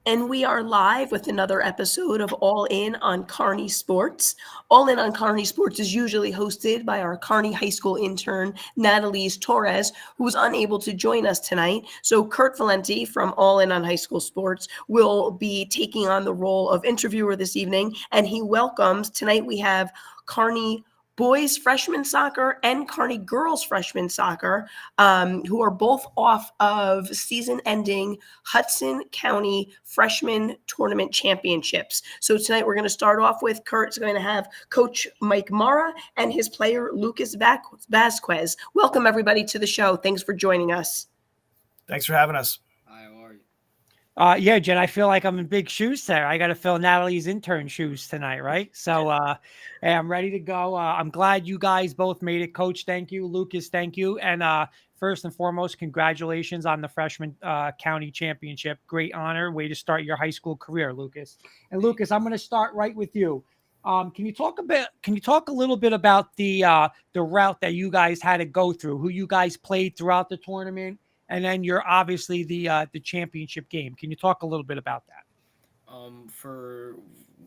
And we are live with another episode of All In on Kearny Sports. All In on Kearny Sports is usually hosted by our Kearny High School intern, Natalie Torres, who was unable to join us tonight. So Kurt Valenti from All In on High School Sports will be taking on the role of interviewer this evening. And he welcomes, tonight we have Kearny boys freshman soccer and Kearny girls freshman soccer, who are both off of season-ending Hudson County freshman tournament championships. So tonight we're going to start off with Kurt's going to have Coach Mike Mara and his player Lucas Vasquez. Welcome everybody to the show. Thanks for joining us. Thanks for having us. Hi, how are you? Yeah, Jen, I feel like I'm in big shoes there. I got to fill Natalie's intern shoes tonight, right? So hey, I'm ready to go. I'm glad you guys both made it. Coach, thank you. Lucas, thank you. And first and foremost, congratulations on the freshman county championship. Great honor. Way to start your high school career, Lucas. And Lucas, I'm going to start right with you. Can you talk a little bit about the route that you guys had to go through, who you guys played throughout the tournament? And then you're obviously the championship game. Can you talk a little bit about that?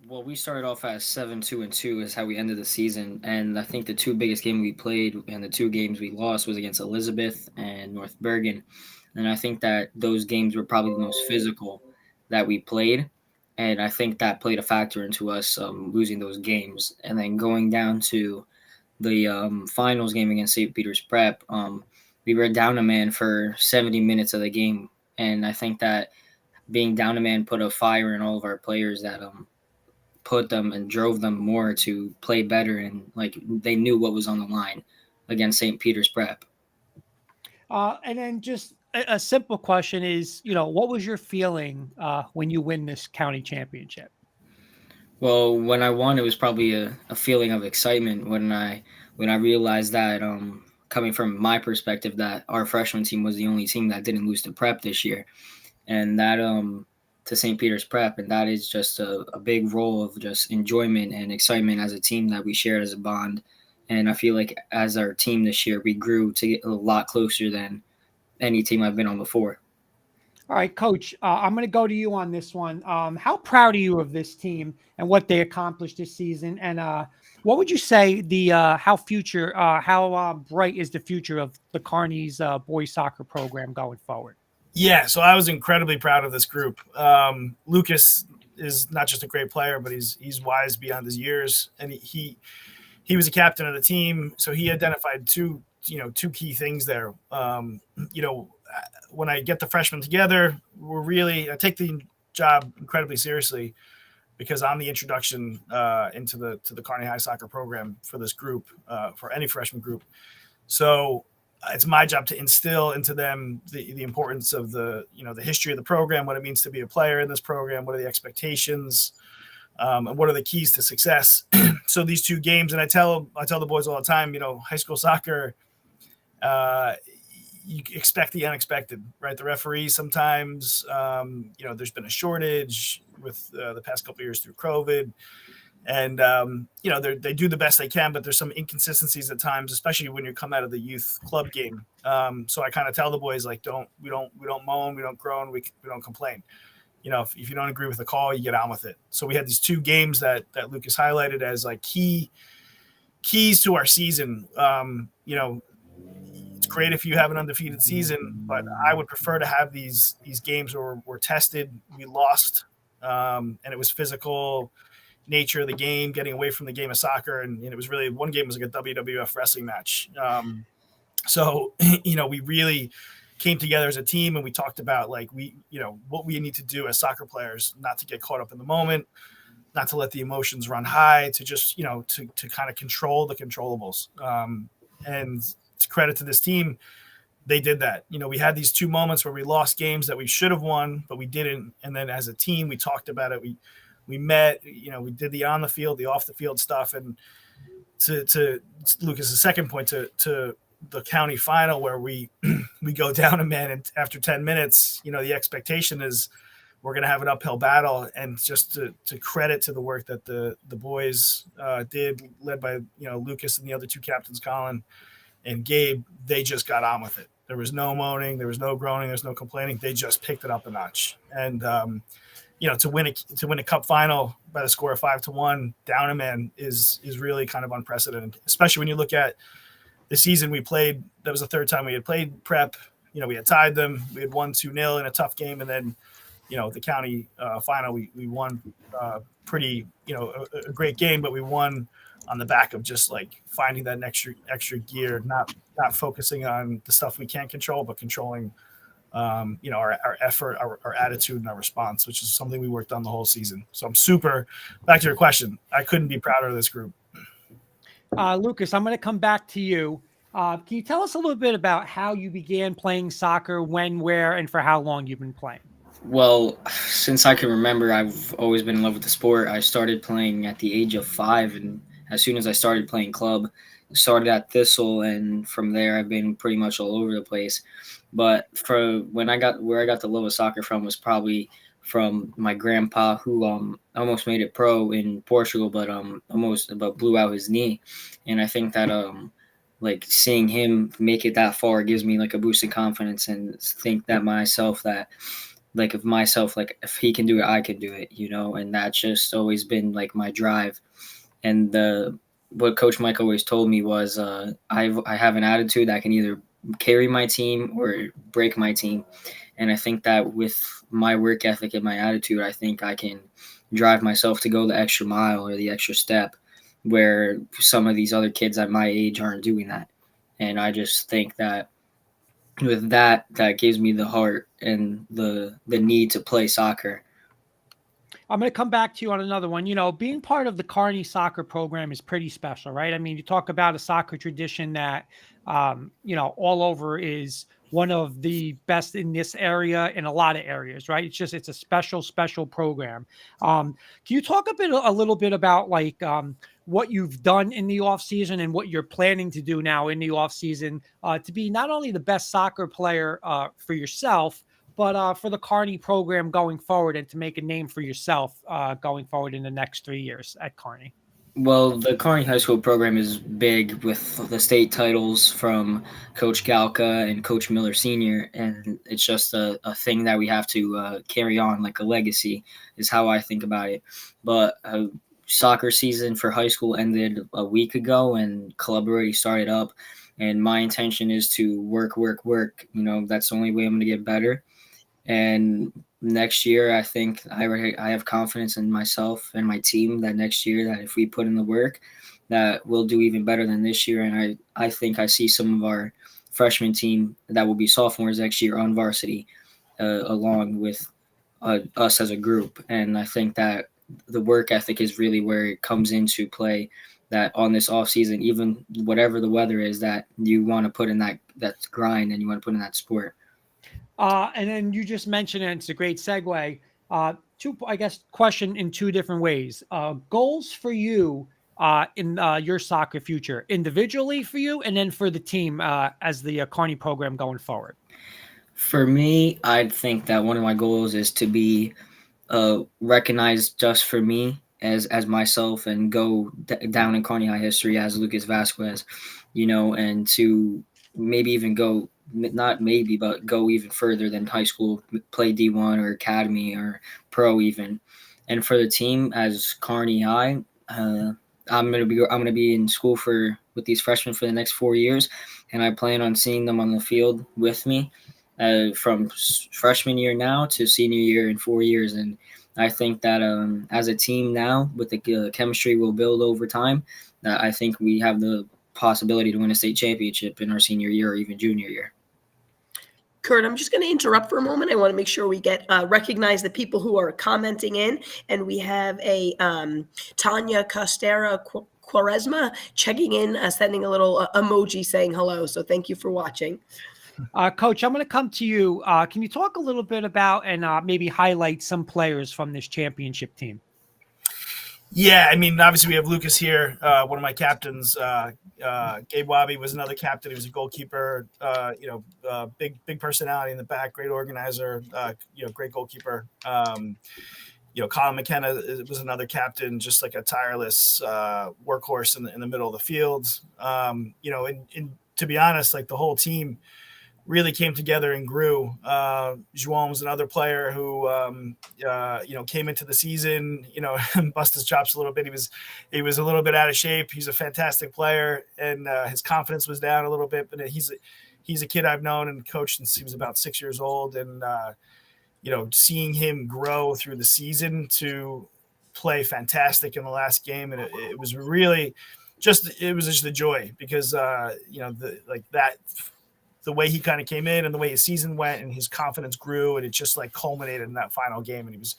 We started off as 7-2-2 is how we ended the season, and I think the two biggest games we played and the two games we lost was against Elizabeth and North Bergen, and I think that those games were probably the most physical that we played, and I think that played a factor into us losing those games, and then going down to the finals game against St. Peter's Prep. We were down a man for 70 minutes of the game. And I think that being down a man put a fire in all of our players that put them and drove them more to play better. And like they knew what was on the line against St. Peter's Prep. And then just a simple question is, what was your feeling when you win this county championship? Well, when I won, it was probably a feeling of excitement when I realized that coming from my perspective, that our freshman team was the only team that didn't lose to Prep this year, and that to St. Peter's Prep, and that is just a big role of just enjoyment and excitement as a team that we shared as a bond. And I feel like as our team this year, we grew to get a lot closer than any team I've been on before. All right, Coach, I'm going to go to you on this one. How proud are you of this team and what they accomplished this season? And what would you say how bright is the future of the Kearny's boys soccer program going forward? Yeah, so I was incredibly proud of this group. Lucas is not just a great player, but he's wise beyond his years, and he was a captain of the team, so he identified two key things there. When I get the freshmen together, I take the job incredibly seriously because I'm the introduction into the Kearny High soccer program for this group, for any freshman group. So it's my job to instill into them the importance of the history of the program, what it means to be a player in this program, what are the expectations, and what are the keys to success. So these two games, and I tell the boys all the time, high school soccer, you expect the unexpected, right? The referees sometimes, there's been a shortage with the past couple of years through COVID, and they do the best they can, but there's some inconsistencies at times, especially when you come out of the youth club game. So I kind of tell the boys, like, we don't moan, we don't groan, we don't complain. If you don't agree with the call, you get on with it. So we had these two games that Lucas highlighted as like keys to our season. It's great if you have an undefeated season, but I would prefer to have these games where we're tested. We lost, and it was physical nature of the game, getting away from the game of soccer, and it was really, one game was like a WWF wrestling match. So we really came together as a team, and we talked about what we need to do as soccer players, not to get caught up in the moment, not to let the emotions run high, to just to kind of control the controllables. And to credit to this team, they did that. We had these two moments where we lost games that we should have won, but we didn't. And then as a team, we talked about it. We met, we did the on the field, the off the field stuff. And to Lucas's second point, to the county final where we go down a man, and after 10 minutes, the expectation is we're going to have an uphill battle. And just to credit to the work that the boys did, led by Lucas and the other two captains, Colin and Gabe, they just got on with it. There was no moaning, there was no groaning, there's no complaining. They just picked it up a notch. And to win a cup final by the score of 5-1 down a man is really kind of unprecedented, especially when you look at the season we played. That was the third time we had played Prep. We had tied them. We had won 2-0 in a tough game, and then the county final we won pretty a great game, but we won on the back of just like finding that extra gear, not focusing on the stuff we can't control, but controlling our effort, our attitude, and our response, which is something we worked on the whole season. So I'm super, back to your question, I couldn't be prouder of this group. Lucas, I'm going to come back to you. Can you tell us a little bit about how you began playing soccer, when, where, and for how long you've been playing? Well, since I can remember, I've always been in love with the sport. I started playing at the age of 5, and as soon as I started playing club, started at Thistle, and from there I've been pretty much all over the place. But for where I got the love of soccer from was probably from my grandpa, who almost made it pro in Portugal, but blew out his knee. And I think that like seeing him make it that far gives me like a boost of confidence, and think that if he can do it, I can do it, and that's just always been like my drive. And what Coach Mike always told me was I have an attitude that can either carry my team or break my team. And I think that with my work ethic and my attitude, I think I can drive myself to go the extra mile or the extra step, where some of these other kids at my age aren't doing that. And I just think that with that gives me the heart and the need to play soccer. I'm going to come back to you on another one. Being part of the Kearny soccer program is pretty special, right? I mean, you talk about a soccer tradition that, all over is one of the best in this area, in a lot of areas, right? It's a special program. Can you talk a little bit about what you've done in the off season and what you're planning to do now in the off season to be not only the best soccer player for yourself, but for the Kearny program going forward, and to make a name for yourself going forward in the next 3 years at Kearny? Well, the Kearny High School program is big with the state titles from Coach Galka and Coach Miller Sr., and it's just a thing that we have to carry on, like a legacy, is how I think about it. But soccer season for high school ended a week ago, and club already started up, and my intention is to work. That's the only way I'm going to get better. And next year, I think I have confidence in myself and my team that next year, that if we put in the work, that we'll do even better than this year. And I think I see some of our freshman team that will be sophomores next year on varsity, along with us as a group. And I think that the work ethic is really where it comes into play, that on this off season, even whatever the weather is, that you want to put in that grind, and you want to put in that sport. And then you just mentioned, and it's a great segue, question in two different ways. Goals for you in your soccer future, individually for you, and then for the team as the Kearny program going forward. For me, I think that one of my goals is to be recognized just for me as myself, and go down in Kearny High history as Lucas Vasquez, and to maybe even go, not maybe, but go even further than high school, play D1 or academy or pro even. And for the team as Kearny High, I'm gonna be in school with these freshmen for the next 4 years, and I plan on seeing them on the field with me from freshman year now to senior year in 4 years. And I think that as a team now, with the chemistry we'll build over time, that I think we have the possibility to win a state championship in our senior year or even junior year. Kurt, I'm just going to interrupt for a moment. I want to make sure we get recognize the people who are commenting in, and we have a Tanya Costera Quaresma checking in, sending a little emoji saying hello. So thank you for watching. Coach, I'm going to come to you. Can you talk a little bit about and maybe highlight some players from this championship team? Yeah, I mean, obviously we have Lucas here, one of my captains. Gabe Wabi was another captain. He was a goalkeeper. Big personality in the back, great organizer. Great goalkeeper. Colin McKenna was another captain, just like a tireless workhorse in the middle of the field. And to be honest, like the whole team, really came together and grew. João was another player who, came into the season, and bust his chops a little bit. He was a little bit out of shape. He's a fantastic player, and his confidence was down a little bit. But he's a kid I've known and coached since he was about 6 years old, and seeing him grow through the season to play fantastic in the last game, and it was really just a joy because the way he kind of came in and the way his season went and his confidence grew, and it just like culminated in that final game, and he was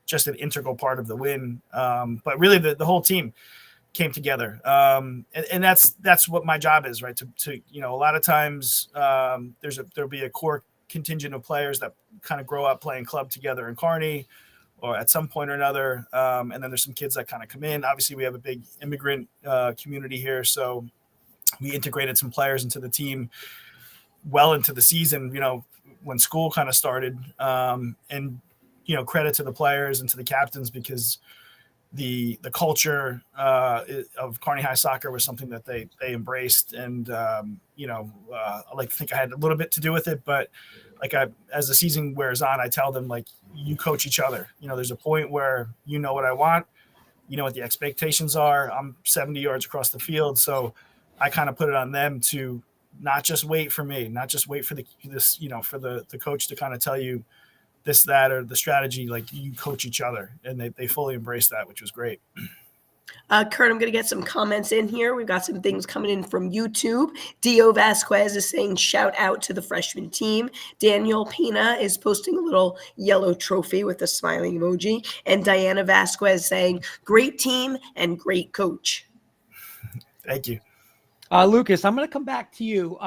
just an integral part of the win. But really the whole team came together. And that's what my job is, right? To a lot of times there'll be a core contingent of players that kind of grow up playing club together in Kearny or at some point or another. And then there's some kids that kind of come in. Obviously we have a big immigrant community here. So we integrated some players into the team well into the season, when school kind of started, and, credit to the players and to the captains, because the culture of Kearny High soccer was something that they embraced. And, I like to think I had a little bit to do with it, but as the season wears on, I tell them, like, you coach each other. There's a point where what I want, what the expectations are. I'm 70 yards across the field. So I kind of put it on them to not just wait for me, not just wait for the coach to kind of tell you this, that, or the strategy. Like, you coach each other, and they fully embraced that, which was great. Kurt, I'm going to get some comments in here. We've got some things coming in from YouTube. Dio Vasquez is saying shout out to the freshman team. Daniel Pina is posting a little yellow trophy with a smiling emoji. And Diana Vasquez saying great team and great coach. Thank you. Lucas, I'm going to come back to you.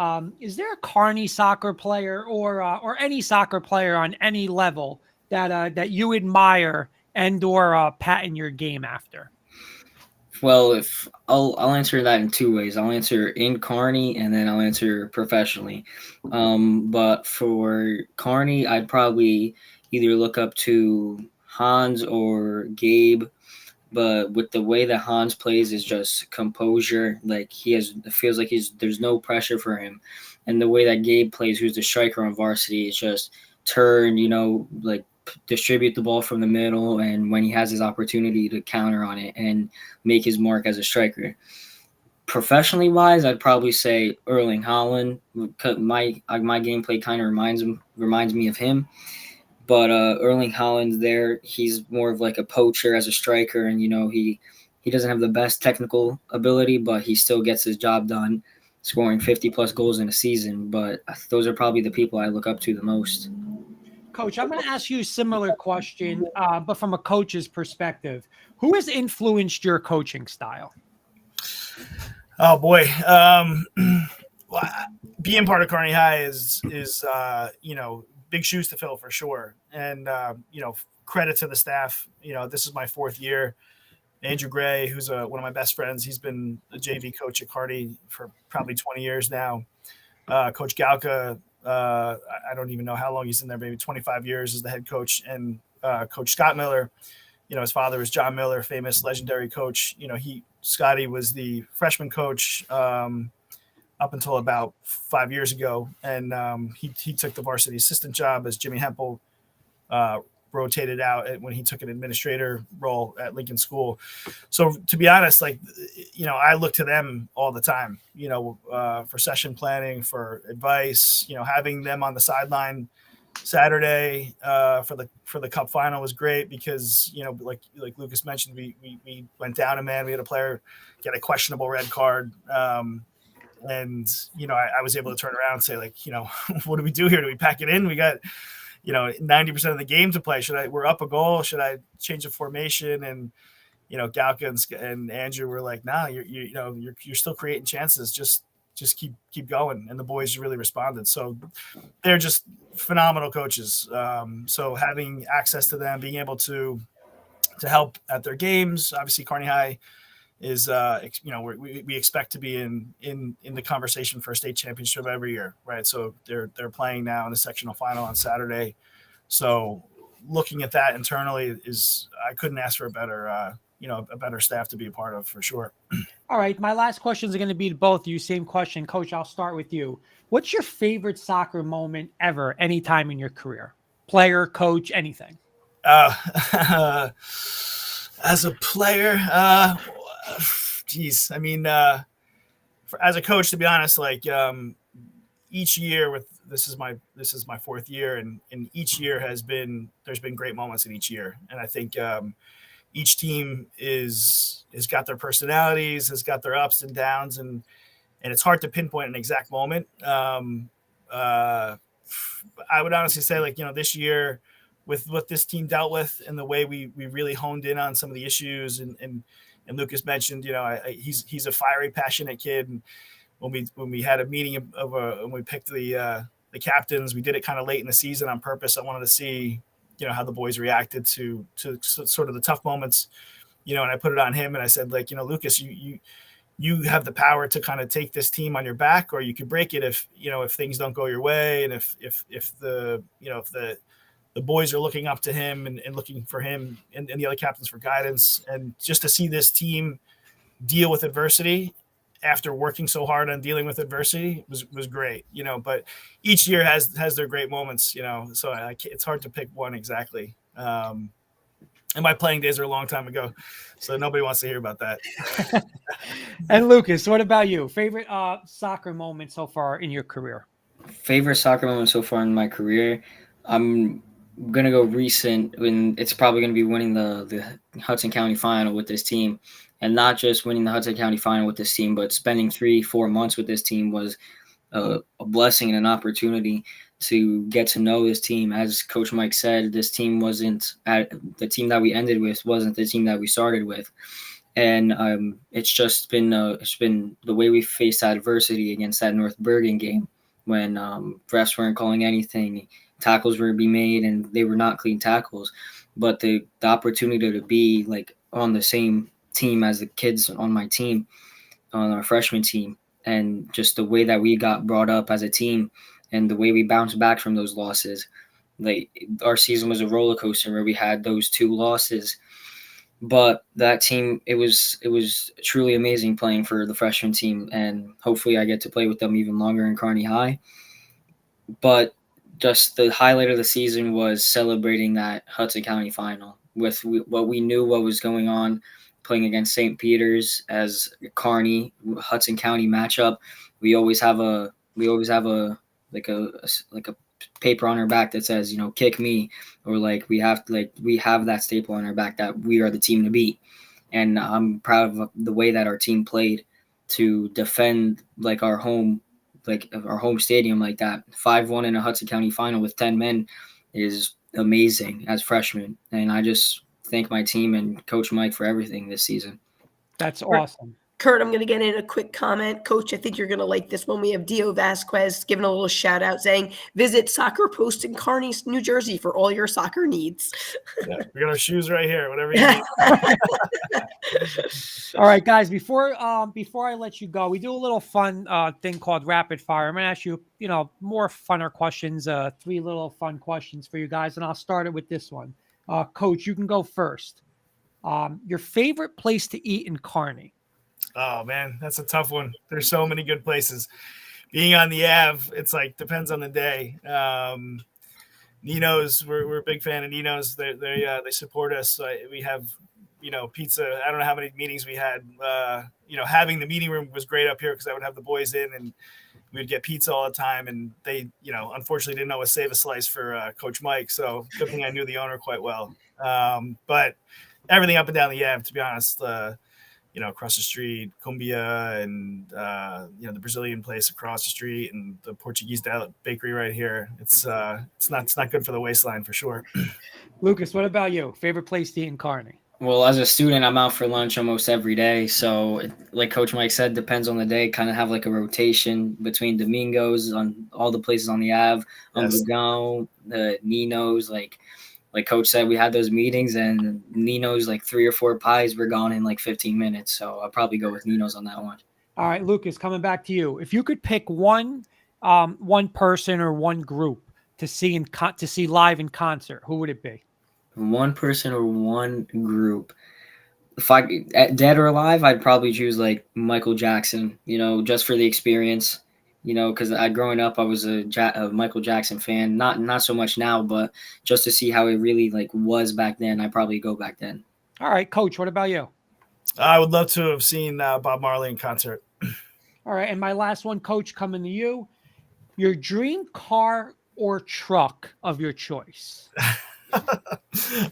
Is there a Kearny soccer player or any soccer player on any level that you admire and or pattern your game after? Well, if I'll answer that in two ways. I'll answer in Kearny and then I'll answer professionally. But for Kearny, I'd probably either look up to Hans or Gabe. But with the way that Hans plays is just composure. Like, it feels like there's no pressure for him. And the way that Gabe plays, who's the striker on varsity, is just turn, like distribute the ball from the middle, and when he has his opportunity to counter on it and make his mark as a striker. Professionally wise, I'd probably say Erling Haaland. My gameplay kind of reminds me of him. But Erling Haaland there, he's more of like a poacher as a striker, and he doesn't have the best technical ability, but he still gets his job done, scoring 50+ goals in a season. But those are probably the people I look up to the most. Coach, I'm going to ask you a similar question, but from a coach's perspective. Who has influenced your coaching style? Oh boy, being part of Kearny High is big shoes to fill for sure. And credit to the staff. This is my 4th year. Andrew Gray, who's one of my best friends, he's been a JV coach at Kearny for probably 20 years now. Coach Galka, I don't even know how long he's in there, maybe 25 years as the head coach. And Coach Scott Miller, his father was John Miller, famous legendary coach. Scotty was the freshman coach up until about 5 years ago. And he took the varsity assistant job as Jimmy Hempel rotated out when he took an administrator role at Lincoln School. So to be honest, I look to them all the time, for session planning, for advice, having them on the sideline Saturday for the cup final was great because, like Lucas mentioned, we went down a man. We had a player get a questionable red card. And, I was able to turn around and say, what do we do here? Do we pack it in? We got, 90% of the game to play. We're up a goal. Should I change the formation? And, Galka and Andrew were like, nah, you're still creating chances. Just keep going. And the boys really responded. So they're just phenomenal coaches. So having access to them, being able to help at their games, obviously Kearny High is we expect to be in the conversation for a state championship every year, right? So they're playing now in the sectional final on Saturday. So looking at that internally I couldn't ask for a better a better staff to be a part of for sure. All right, my last questions are going to be to both of you. Same question, Coach. I'll start with you. What's your favorite soccer moment ever, anytime in your career? Player, coach, anything. As a player, geez, I mean, as a coach, to be honest, like each year with this is my fourth year, and each year there's been great moments in each year, and I think each team has got their personalities, has got their ups and downs, and it's hard to pinpoint an exact moment. I would honestly say, like, this year with what this team dealt with and the way we really honed in on some of the issues, and Lucas mentioned, he's a fiery, passionate kid. And when we had a meeting when we picked the captains, we did it kind of late in the season on purpose. I wanted to see, how the boys reacted to sort of the tough moments, and I put it on him, and I said, like, Lucas, you have the power to kind of take this team on your back, or you could break it if things don't go your way, and if the boys are looking up to him and looking for him and the other captains for guidance, and just to see this team deal with adversity after working so hard on dealing with adversity was great, but each year has their great moments, so it's hard to pick one exactly. And my playing days are a long time ago, so nobody wants to hear about that. And Lucas, what about you? Favorite soccer moment so far in your career? Favorite soccer moment so far in my career? I'm gonna go recent, when it's probably gonna be winning the Hudson County final with this team, and not just winning the Hudson County final with this team, but spending 3-4 months with this team was a blessing and an opportunity to get to know this team. As Coach Mike said, this team the team that we ended with wasn't the team that we started with, and it's just been the way we faced adversity against that North Bergen game, when refs weren't calling anything. Tackles were being made, and they were not clean tackles. But the opportunity to be like on the same team as the kids on my team, on our freshman team, and just the way that we got brought up as a team, and the way we bounced back from those losses. Like, our season was a roller coaster where we had those 2 losses, but that team, it was truly amazing playing for the freshman team, and hopefully I get to play with them even longer in Kearny High. But just the highlight of the season was celebrating that Hudson County final with what we knew what was going on, playing against St. Peter's as Kearny Hudson County matchup. We always have a like a paper on our back that says, kick me, or like we have that staple on our back that we are the team to beat. And I'm proud of the way that our team played to defend our home stadium like that. 5-1 in a Hudson County final with 10 men is amazing as freshmen. And I just thank my team and Coach Mike for everything this season. That's awesome. Kurt, I'm going to get in a quick comment. Coach, I think you're going to like this one. We have Dio Vasquez giving a little shout out saying, visit Soccer Post in Kearny, New Jersey for all your soccer needs. Yeah, we got our shoes right here, whatever you need. All right, guys, before I let you go, we do a little fun thing called rapid fire. I'm going to ask you, more funner questions, 3 little fun questions for you guys, and I'll start it with this one. Coach, you can go first. Your favorite place to eat in Kearny? Oh man, that's a tough one. There's so many good places. Being on the Ave, it's like depends on the day. Nino's, we're a big fan of Nino's. They support us. We have pizza. I don't know how many meetings we had. Having the meeting room was great up here because I would have the boys in and we'd get pizza all the time. And they unfortunately didn't always save a slice for Coach Mike. So good thing I knew the owner quite well. But everything up and down the Ave, to be honest. Across the street, Cumbia, and the Brazilian place across the street, and the Portuguese bakery right here. It's not good for the waistline for sure. Lucas, what about you? Favorite place to eat in Kearny? Well, as a student, I'm out for lunch almost every day. So, like Coach Mike said, depends on the day. Kind of have like a rotation between Domingos on all the places on the Ave, Yes. the Nino's, like Coach said, we had those meetings, and Nino's 3 or 4 pies were gone in 15 minutes. So I'll probably go with Nino's on that one. All right, Lucas, coming back to you. If you could pick one person or one group to see live in concert, who would it be? One person or one group. if I dead or alive, I'd probably choose like Michael Jackson. Just for the experience. Because growing up, I was a Michael Jackson fan. Not so much now, but just to see how it really like was back then, I'd probably go back then. All right, Coach, what about you? I would love to have seen Bob Marley in concert. All right, and my last one, Coach, coming to you. Your dream car or truck of your choice?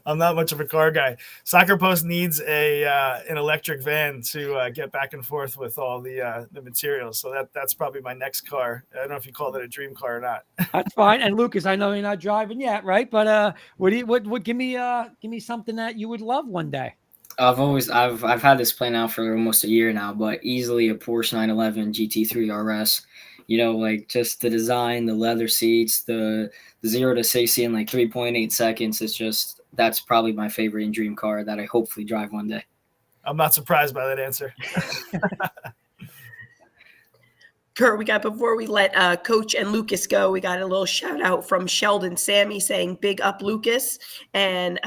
I'm not much of a car guy. Soccer Post needs an electric van to get back and forth with all the materials. So that's probably my next car. I don't know if you call that a dream car or not. That's fine. And Lucas, I know you're not driving yet, right? But what give me something that you would love one day? I've had this plan out for almost a year now, but easily a Porsche 911 GT3 RS. Like just the design, the leather seats, the 0 to 60 in like 3.8 seconds. That's probably my favorite dream car that I hopefully drive one day. I'm not surprised by that answer. Kurt, before we let Coach and Lucas go, we got a little shout out from Sheldon Sammy saying big up Lucas. And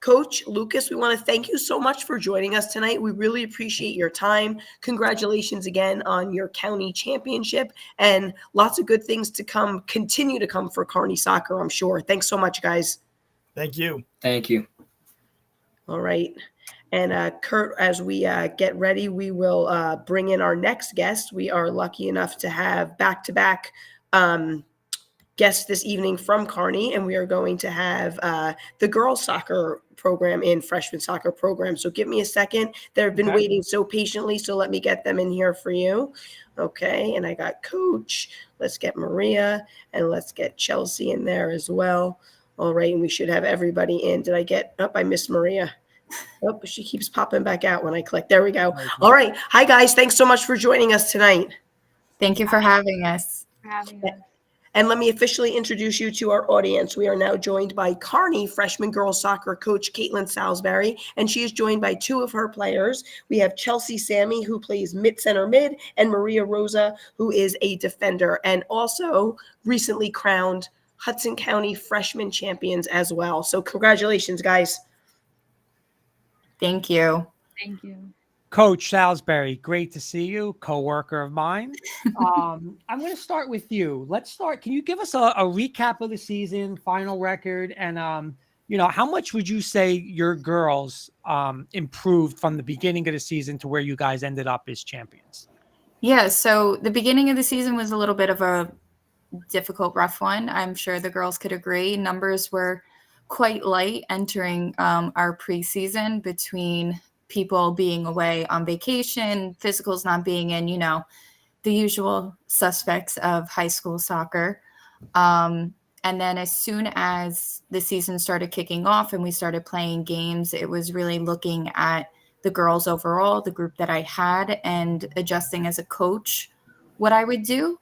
Coach Lucas, we want to thank you so much for joining us tonight. We really appreciate your time. Congratulations again on your county championship, and lots of good things to continue to come for Kearny soccer, I'm sure. Thanks so much, guys. Thank you. Thank you. All right. And Kurt, as we get ready, we will bring in our next guest. We are lucky enough to have back-to-back guests this evening from Kearny, and we are going to have the girls soccer program in freshman soccer program. So give me a second. They've been waiting so patiently, so let me get them in here for you. Okay, and I got Coach. Let's get Maria, and let's get Chelsea in there as well. All right, and we should have everybody in. I missed Maria. Oh, she keeps popping back out when I click. There we go. All right. Hi, guys. Thanks so much for joining us tonight. Thank you for having us. And let me officially introduce you to our audience. We are now joined by Kearny freshman girls soccer coach Caitlin Salisbury, and she is joined by two of her players. We have Chelsea Sammy, who plays center mid, and Maria Rosa, who is a defender, and also recently crowned Hudson County freshman champions as well. So congratulations, guys. Thank you. Thank you. Coach Salisbury, great to see you, co-worker of mine. I'm going to start with you. Let's start. Can you give us a recap of the season, final record, and how much would you say your girls improved from the beginning of the season to where you guys ended up as champions? Yeah, so the beginning of the season was a little bit of a difficult, rough one. I'm sure the girls could agree. Numbers were quite light entering our preseason, between people being away on vacation, physicals not being in, the usual suspects of high school soccer. And then as soon as the season started kicking off and we started playing games, it was really looking at the girls overall, the group that I had, and adjusting as a coach what I would do.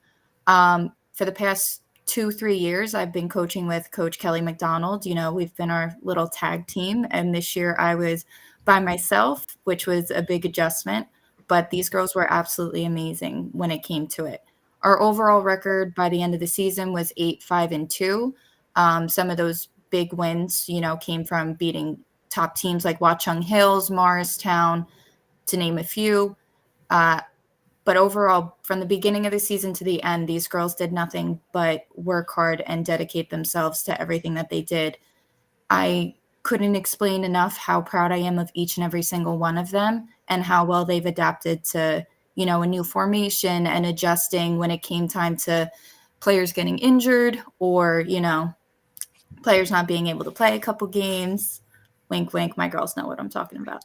For the past 2-3 years, I've been coaching with Coach Kelly McDonald. We've been our little tag team. And this year I was by myself, which was a big adjustment. But these girls were absolutely amazing when it came to it. Our overall record by the end of the season was 8-5-2. Some of those big wins, came from beating top teams like Watchung Hills, Morristown, to name a few. But overall, from the beginning of the season to the end, these girls did nothing but work hard and dedicate themselves to everything that they did. I couldn't explain enough how proud I am of each and every single one of them, and how well they've adapted to, a new formation and adjusting when it came time to players getting injured or, players not being able to play a couple games. Wink, wink. My girls know what I'm talking about.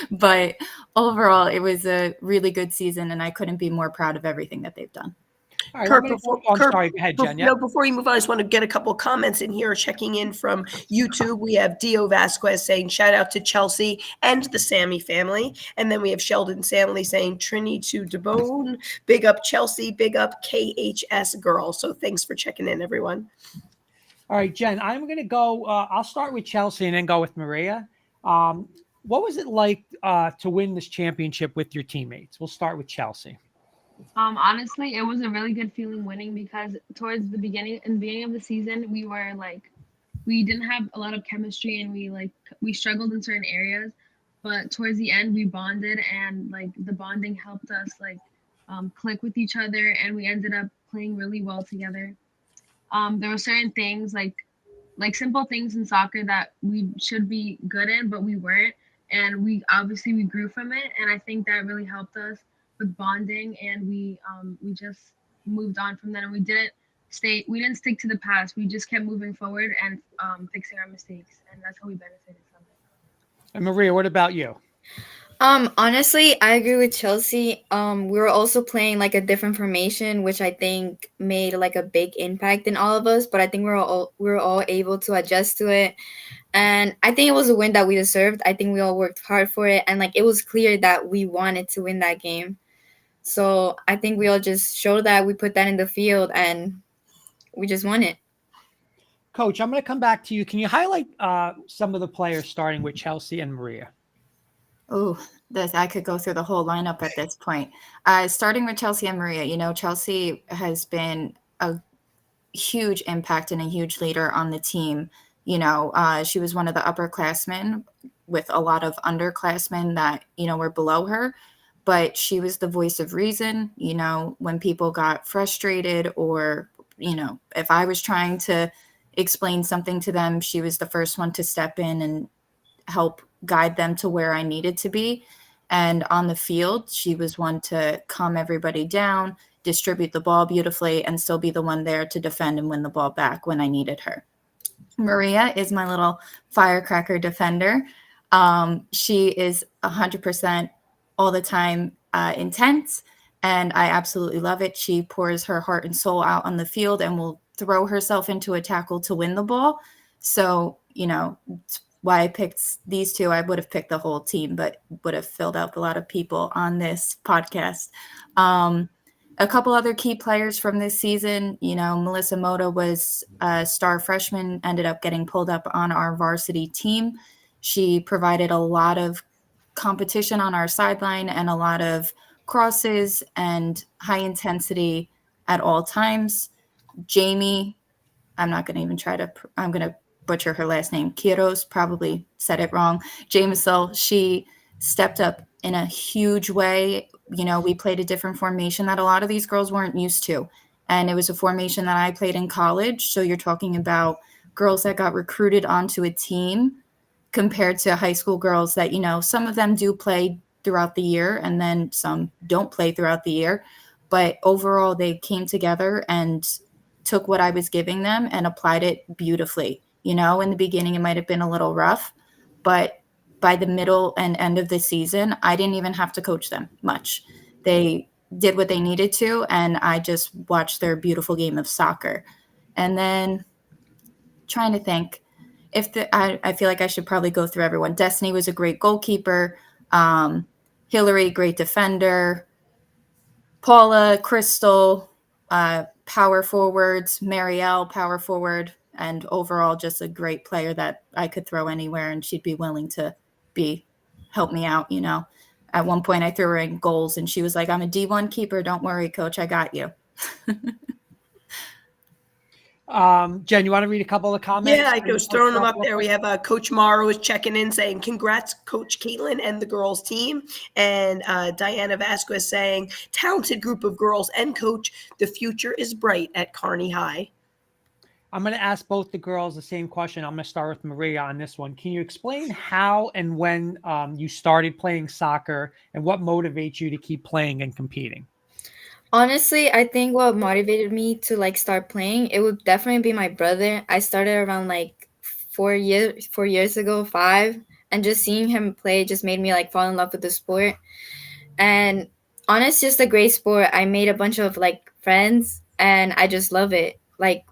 But overall, it was a really good season, and I couldn't be more proud of everything that they've done. All right, Kurt, sorry. Go ahead, Jen. No, before you move on, I just want to get a couple comments in here. Checking in from YouTube, we have Dio Vasquez saying, shout out to Chelsea and the Sammy family. And then we have Sheldon Samley saying, Trini to DeBone, big up Chelsea, big up KHS girl. So thanks for checking in, everyone. All right, Jen, I'm going to go. I'll start with Chelsea and then go with Maria. What was it like to win this championship with your teammates? We'll start with Chelsea. Honestly, it was a really good feeling winning, because towards the beginning of the season, we didn't have a lot of chemistry, and we struggled in certain areas. but towards the end we bonded, and like the bonding helped us like click with each other, and we ended up playing really well together. There were certain things like simple things in soccer that we should be good in, but we weren't, and we grew from it, and I think that really helped us with bonding, and we just moved on from that, and we didn't stick to the past. We just kept moving forward and fixing our mistakes, and that's how we benefited from it. And Maria, what about you? Honestly, I agree with Chelsea. We were also playing like a different formation, which I think made like a big impact in all of us. But I think we were all able to adjust to it, and I think it was a win that we deserved. I think we all worked hard for it, and like it was clear that we wanted to win that game. So I think we all just showed that we put that in the field, and we just won it. Coach, I'm going to come back to you. Can you highlight some of the players starting with Chelsea and Maria? Oh, this I could go through the whole lineup at this point. Starting with Chelsea and Maria, Chelsea has been a huge impact and a huge leader on the team. She was one of the upperclassmen with a lot of underclassmen that, were below her. But she was the voice of reason, when people got frustrated or, if I was trying to explain something to them, she was the first one to step in and help guide them to where I needed to be. And on the field, she was one to calm everybody down, distribute the ball beautifully, and still be the one there to defend and win the ball back when I needed her. Maria is my little firecracker defender. She is 100% all the time intense, and I absolutely love it. She pours her heart and soul out on the field and will throw herself into a tackle to win the ball. So, why I picked these two. I would have picked the whole team, but would have filled out a lot of people on this podcast. A couple other key players from this season, Melissa Moda was a star freshman, ended up getting pulled up on our varsity team. She provided a lot of competition on our sideline and a lot of crosses and high intensity at all times. Jamie, I'm not going to even I'm going to butcher her last name. Quiros, probably said it wrong. Jamesel, she stepped up in a huge way. We played a different formation that a lot of these girls weren't used to. And it was a formation that I played in college. So you're talking about girls that got recruited onto a team compared to high school girls that, some of them do play throughout the year and then some don't play throughout the year. But overall, they came together and took what I was giving them and applied it beautifully. In the beginning, it might have been a little rough, but by the middle and end of the season, I didn't even have to coach them much. They did what they needed to, and I just watched their beautiful game of soccer. And then trying to think I feel like I should probably go through everyone. Destiny was a great goalkeeper. Hillary, great defender. Paula, Crystal, power forwards. Marielle, power forward. And overall, just a great player that I could throw anywhere and she'd be willing to help me out, At one point, I threw her in goals and she was like, I'm a D1 keeper. Don't worry, coach. I got you. Jen, you want to read a couple of comments? Yeah, I was throwing them up there. We have Coach Morrow is checking in saying, congrats, Coach Caitlin and the girls team. And Diana Vasquez saying, talented group of girls and coach, the future is bright at Kearny High. I'm going to ask both the girls the same question. I'm going to start with Maria on this one. Can you explain how and when you started playing soccer and what motivates you to keep playing and competing? Honestly, I think what motivated me to start playing, it would definitely be my brother. I started around 4 years ago, 5, and just seeing him play just made me fall in love with the sport. And honestly, just a great sport. I made a bunch of friends, and I just love it.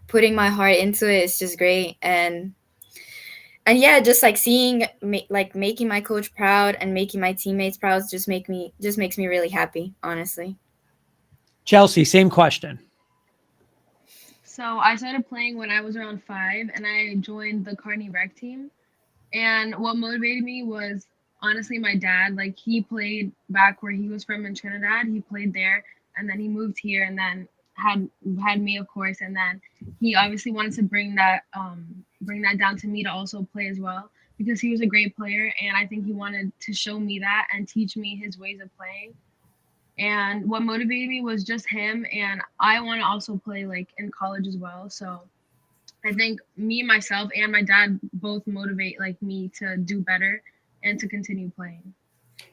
Putting my heart into it is just great. And yeah, just seeing making my coach proud and making my teammates proud just makes me really happy, honestly. Chelsea, same question. So I started playing when I was around 5, and I joined the Kearny rec team. And what motivated me was honestly my dad. He played back where he was from in Trinidad. He played there, and then he moved here, and then had me, of course. And then he obviously wanted to bring that down to me to also play as well. because he was a great player, and I think he wanted to show me that and teach me his ways of playing. And what motivated me was just him, and I want to also play like in college as well. So I think me, myself, and my dad both motivate like me to do better and to continue playing.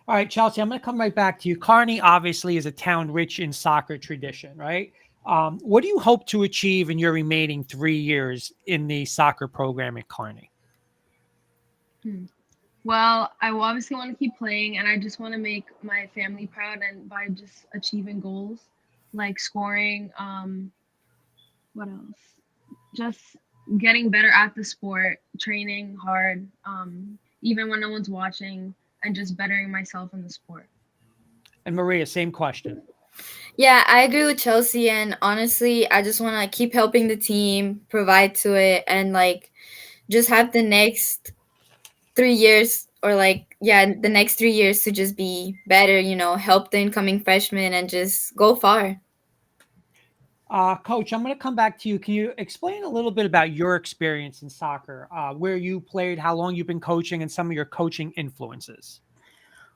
All right, Chelsea, I'm going to come right back to you. Kearny obviously is a town rich in soccer tradition, right? What do you hope to achieve in your remaining 3 years in the soccer program at Kearny? Well, I will obviously want to keep playing, and I just want to make my family proud, and by just achieving goals like scoring. What else? Just getting better at the sport, training hard, even when no one's watching, and just bettering myself in the sport. And Maria, same question. Yeah, I agree with Chelsea. And honestly, I just want to keep helping the team, provide to it, and like just have the next 3 years or the next 3 years to just be better, help the incoming freshmen and just go far. Coach, I'm going to come back to you. Can you explain a little bit about your experience in soccer, where you played, how long you've been coaching, and some of your coaching influences?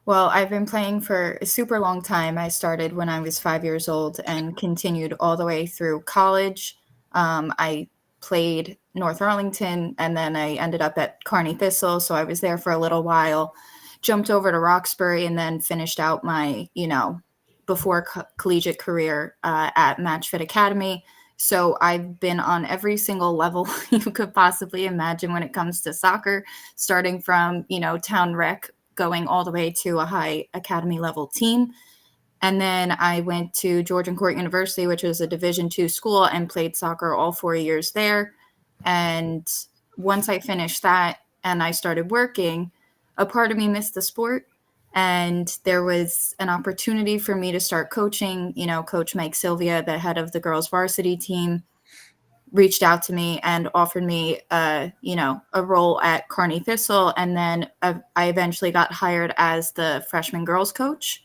Well, I've been playing for a super long time. I started when I was 5 years old and continued all the way through college. I played North Arlington, and then I ended up at Kearny Thistle. So I was there for a little while, jumped over to Roxbury, and then finished out my, before collegiate career at Matchfit Academy. So I've been on every single level you could possibly imagine when it comes to soccer, starting from, town rec, going all the way to a high academy level team. And then I went to Georgian Court University, which is a Division II school, and played soccer all 4 years there. And once I finished that and I started working, a part of me missed the sport. And there was an opportunity for me to start coaching. Coach Mike Sylvia, the head of the girls varsity team, reached out to me and offered me, a role at Kearny Thistle. And then I eventually got hired as the freshman girls coach.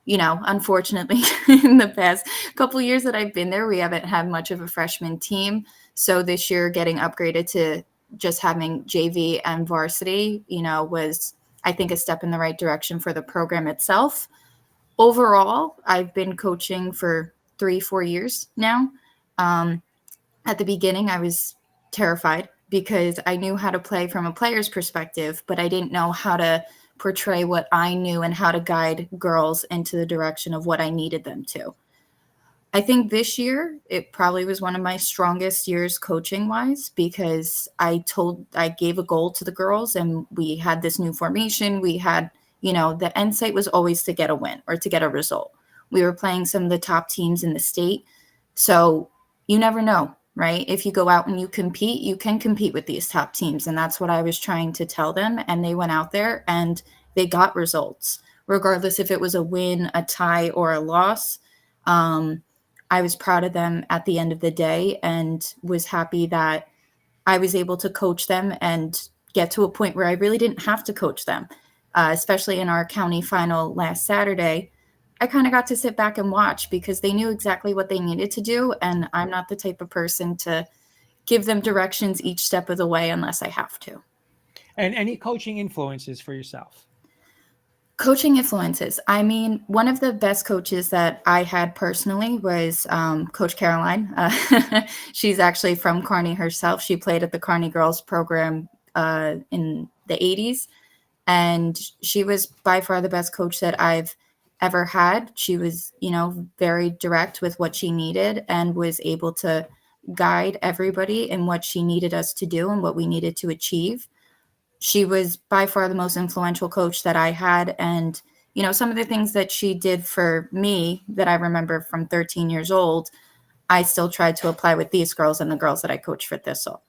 Unfortunately, in the past couple of years that I've been there, we haven't had much of a freshman team. So this year getting upgraded to just having JV and varsity, was, I think, a step in the right direction for the program itself. Overall, I've been coaching for 3-4 years now. At the beginning, I was terrified because I knew how to play from a player's perspective, but I didn't know how to portray what I knew and how to guide girls into the direction of what I needed them to. I think this year, it probably was one of my strongest years coaching wise, because I gave a goal to the girls, and we had this new formation. We had, the end state was always to get a win or to get a result. We were playing some of the top teams in the state. So you never know, right? If you go out and you compete, you can compete with these top teams. And that's what I was trying to tell them. And they went out there and they got results, regardless if it was a win, a tie, or a loss. I was proud of them at the end of the day and was happy that I was able to coach them and get to a point where I really didn't have to coach them, especially in our county final last Saturday. I kind of got to sit back and watch because they knew exactly what they needed to do. And I'm not the type of person to give them directions each step of the way unless I have to. And any coaching influences for yourself? Coaching influences. I mean, one of the best coaches that I had personally was Coach Caroline. She's actually from Kearny herself. She played at the Kearny girls program in the 80s. And she was by far the best coach that I've ever had. She was, very direct with what she needed and was able to guide everybody in what she needed us to do and what we needed to achieve. She was by far the most influential coach that I had. And, some of the things that she did for me that I remember from 13 years old, I still tried to apply with these girls and the girls that I coach for Thistle.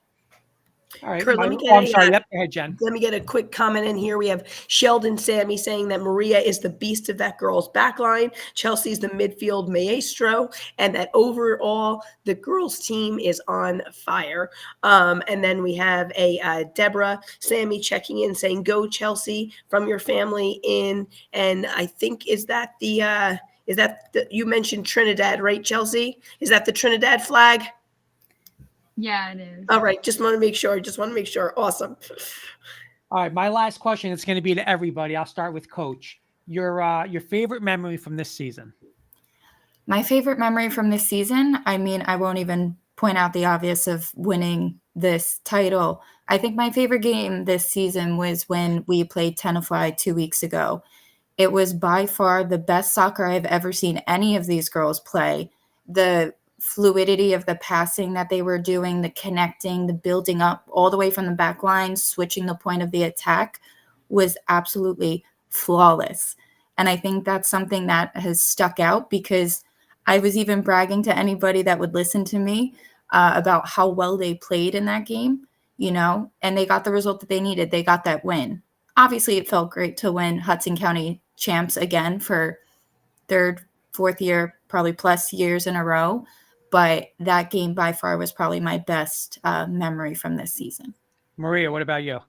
All right. Kurt, I'm sorry. Yep. Go ahead, Jen. Let me get a quick comment in here. We have Sheldon Sammy saying that Maria is the beast of that girls' backline. Chelsea's the midfield maestro, and that overall the girls' team is on fire. And then we have a Deborah Sammy checking in saying, "Go Chelsea from your family in." And I think is that you mentioned Trinidad, right, Chelsea? Is that the Trinidad flag? Yeah, it is. All right. Just want to make sure. Awesome. All right, my last question. It's going to be to everybody. I'll start with Coach. Your favorite memory from this season. My favorite memory from this season, I mean, I won't even point out the obvious of winning this title. I think my favorite game this season was when we played Tenafly 2 weeks ago. It was by far the best soccer I've ever seen any of these girls play. The fluidity of the passing that they were doing, the connecting, the building up all the way from the back line, switching the point of the attack was absolutely flawless. And I think that's something that has stuck out because I was even bragging to anybody that would listen to me about how well they played in that game, and they got the result that they needed. They got that win. Obviously, it felt great to win Hudson County champs again for third, fourth year, probably plus years in a row. But that game by far was probably my best memory from this season. Maria, what about you?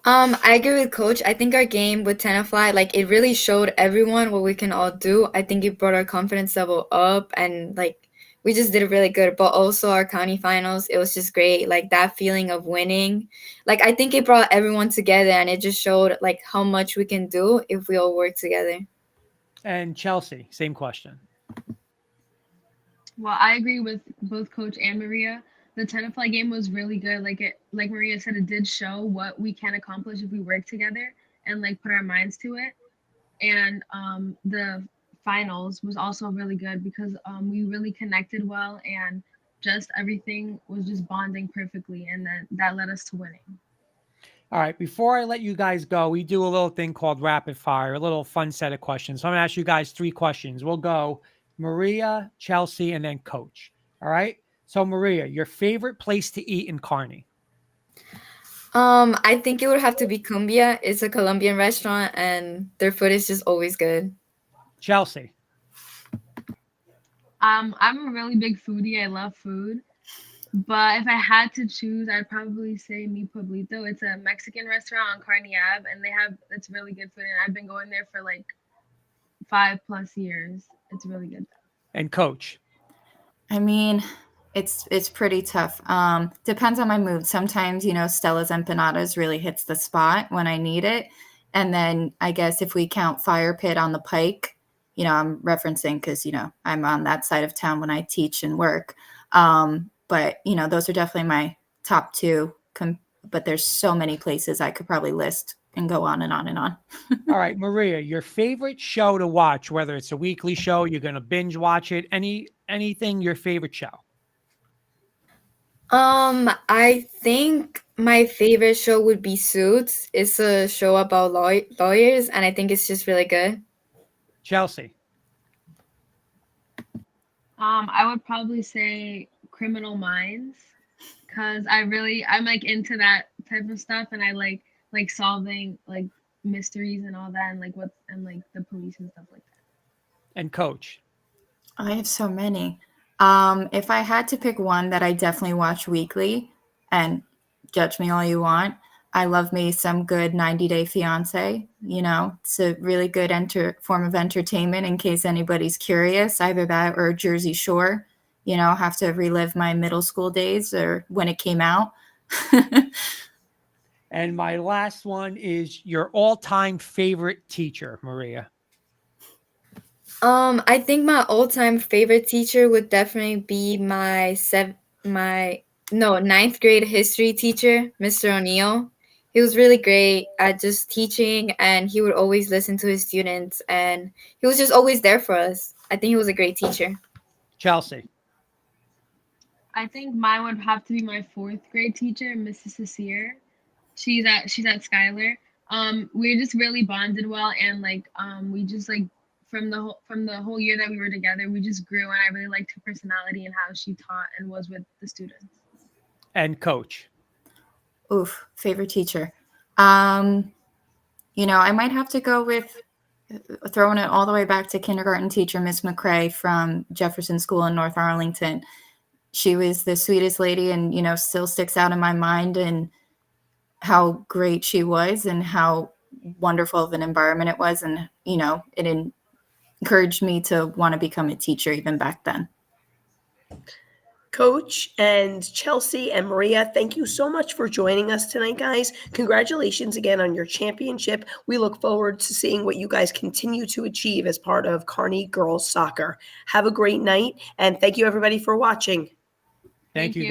I agree with Coach. I think our game with Tenafly, like it really showed everyone what we can all do. I think it brought our confidence level up, and like we just did really good. But also our county finals, it was just great. Like that feeling of winning. Like I think it brought everyone together, and it just showed like how much we can do if we all work together. And Chelsea, same question. Well, I agree with both Coach and Maria. The Tenafly game was really good. Like Maria said, it did show what we can accomplish if we work together and like put our minds to it. And the finals was also really good because we really connected well and just everything was just bonding perfectly, and then that led us to winning. All right, before I let you guys go, we do a little thing called rapid fire, a little fun set of questions. So I'm going to ask you guys 3 questions. We'll go Maria, Chelsea, and then Coach. All right? So Maria, your favorite place to eat in Kearny? I think it would have to be Cumbia. It's a Colombian restaurant, and their food is just always good. Chelsea. I'm a really big foodie. I love food. But if I had to choose, I'd probably say Mi Pueblito. It's a Mexican restaurant on Kearny Ave, and it's really good food. And I've been going there for like 5+ years. It's really good. And Coach. I mean, it's pretty tough. Depends on my mood. Sometimes, Stella's Empanadas really hits the spot when I need it. And then I guess if we count Fire Pit on the Pike, I'm referencing because, I'm on that side of town when I teach and work. But, those are definitely my top 2. But there's so many places I could probably list and go on and on and on. All right, Maria, your favorite show to watch, whether it's a weekly show, you're going to binge watch it, anything, your favorite show? I think my favorite show would be Suits. It's a show about lawyers, and I think it's just really good. Chelsea. I would probably say Criminal Minds because I'm like into that type of stuff, and I like solving like mysteries and all that, and like the police and stuff like that. And Coach. I have so many. If I had to pick one that I definitely watch weekly, and judge me all you want, I love me some good 90 Day Fiance. It's a really good form of entertainment in case anybody's curious. Either that or Jersey Shore. Have to relive my middle school days or when it came out. And my last one is your all-time favorite teacher, Maria. I think my all-time favorite teacher would definitely be my ninth grade history teacher, Mr. O'Neill. He was really great at just teaching, and he would always listen to his students, and he was just always there for us. I think he was a great teacher. Chelsea. I think mine would have to be my 4th grade teacher, Mrs. Cecile. She's at Schuyler. We just really bonded well, and we just like from the whole year that we were together, we just grew, and I really liked her personality and how she taught and was with the students. And Coach. Oof, favorite teacher. I might have to go with throwing it all the way back to kindergarten teacher, Miss McCrae from Jefferson School in North Arlington. She was the sweetest lady, and, still sticks out in my mind, and how great she was and how wonderful of an environment it was. And, it encouraged me to want to become a teacher even back then. Coach and Chelsea and Maria, thank you so much for joining us tonight, guys. Congratulations again on your championship. We look forward to seeing what you guys continue to achieve as part of Kearny Girls Soccer. Have a great night, and thank you everybody for watching. Thank you, guys.